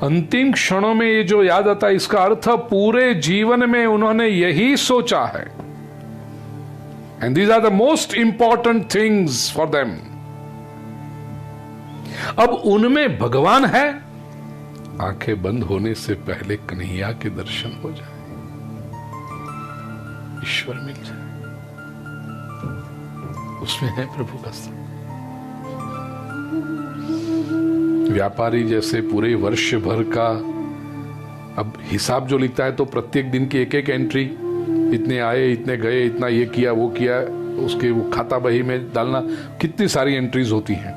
अंतिम क्षणों में ये जो याद आता है, इसका अर्थ पूरे जीवन में उन्होंने यही सोचा है। And these are the most important things for them. अब उनमें भगवान है, आंखें बंद होने से पहले कन्हैया के दर्शन हो जाए, ईश्वर मिल जाए, उसमें है प्रभु का स्थान। व्यापारी जैसे पूरे वर्ष भर का अब हिसाब जो लिखता है, तो प्रत्येक दिन की एक एक एंट्री, इतने आए, इतने गए, इतना ये किया, वो किया, उसके वो खाता बही में डालना, कितनी सारी एंट्रीज होती हैं।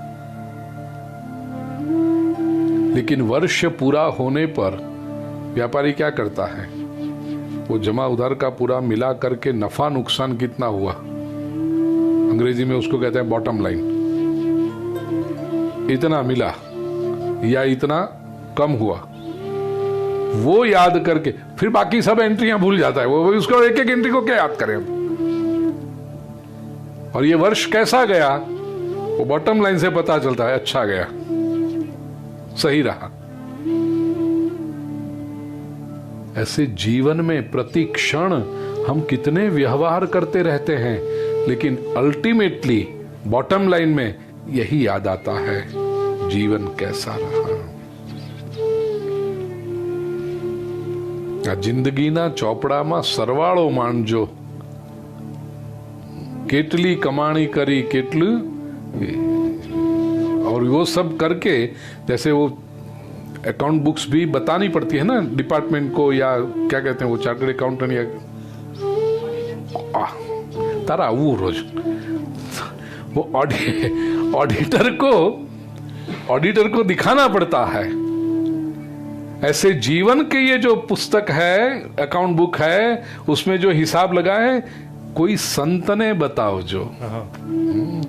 लेकिन वर्ष पूरा होने पर व्यापारी क्या करता है, वो जमा उधार का पूरा मिला करके नफा नुकसान कितना हुआ, अंग्रेजी में उसको कहते हैं बॉटम लाइन, इतना मिला या इतना कम हुआ, वो याद करके फिर बाकी सब एंट्रियां भूल जाता है। वो उसको एक एक एंट्री को क्या याद करें। और ये वर्ष कैसा गया, वो बॉटम लाइन से पता चलता है, अच्छा गया, सही रहा। ऐसे जीवन में प्रति क्षण हम कितने व्यवहार करते रहते हैं, लेकिन अल्टीमेटली बॉटम लाइन में यही याद आता है, जीवन कैसा रहा। जिंदगीना ચોપડામાં સરવાળો માંડજો, કેટલી કમાણી करी, કેટલું, और वो सब करके, जैसे वो अकाउंट बुक्स भी बतानी पड़ती है ना डिपार्टमेंट को, या क्या कहते हैं वो चार्टर्ड अकाउंटेंट, या तारा वो रोज वो ऑडिटर को दिखाना पड़ता है। ऐसे जीवन के ये जो पुस्तक है, अकाउंट बुक है, उसमें जो हिसाब लगा है, कोई संत ने बताओ, जो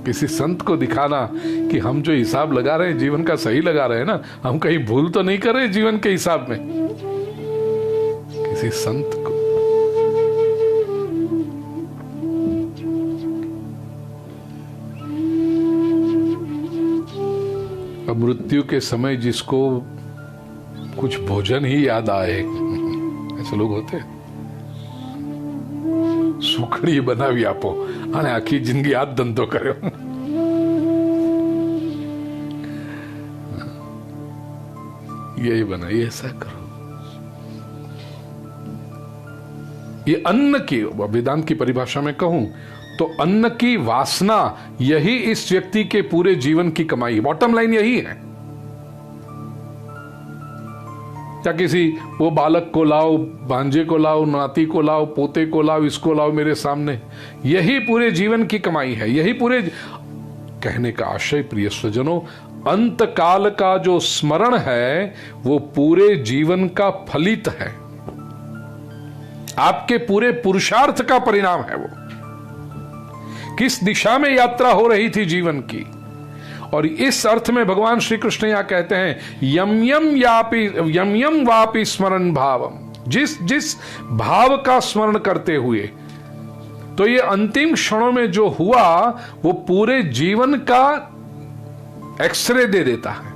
किसी संत को दिखाना कि हम जो हिसाब लगा रहे हैं जीवन का सही लगा रहे हैं ना, हम कहीं भूल तो नहीं कर रहे जीवन के हिसाब में, किसी संत को। अब मृत्यु के समय जिसको कुछ भोजन ही याद आए, ऐसे लोग होते हैं, सुखड़ी बनावी आपो અને આખી જિંદગી આ ધંધો કર્યો। यही बनाइए, ऐसा करो। ये अन्न की, वेदांत की परिभाषा में कहूं तो अन्न की वासना, यही इस व्यक्ति के पूरे जीवन की कमाई, बॉटम लाइन यही है। या किसी वो बालक को लाओ, भांजे को लाओ, नाती को लाओ, पोते को लाओ, इसको लाओ मेरे सामने, यही पूरे जीवन की कमाई है, यही पूरे। कहने का आशय प्रिय स्वजनों, अंत काल का जो स्मरण है वो पूरे जीवन का फलित है, आपके पूरे पुरुषार्थ का परिणाम है। वो किस दिशा में यात्रा हो रही थी जीवन की, और इस अर्थ में भगवान श्री कृष्ण यहां कहते हैं, यम यम वापि स्मरण भावम, जिस जिस भाव का स्मरण करते हुए। तो ये अंतिम क्षणों में जो हुआ वो पूरे जीवन का एक्सरे दे देता है।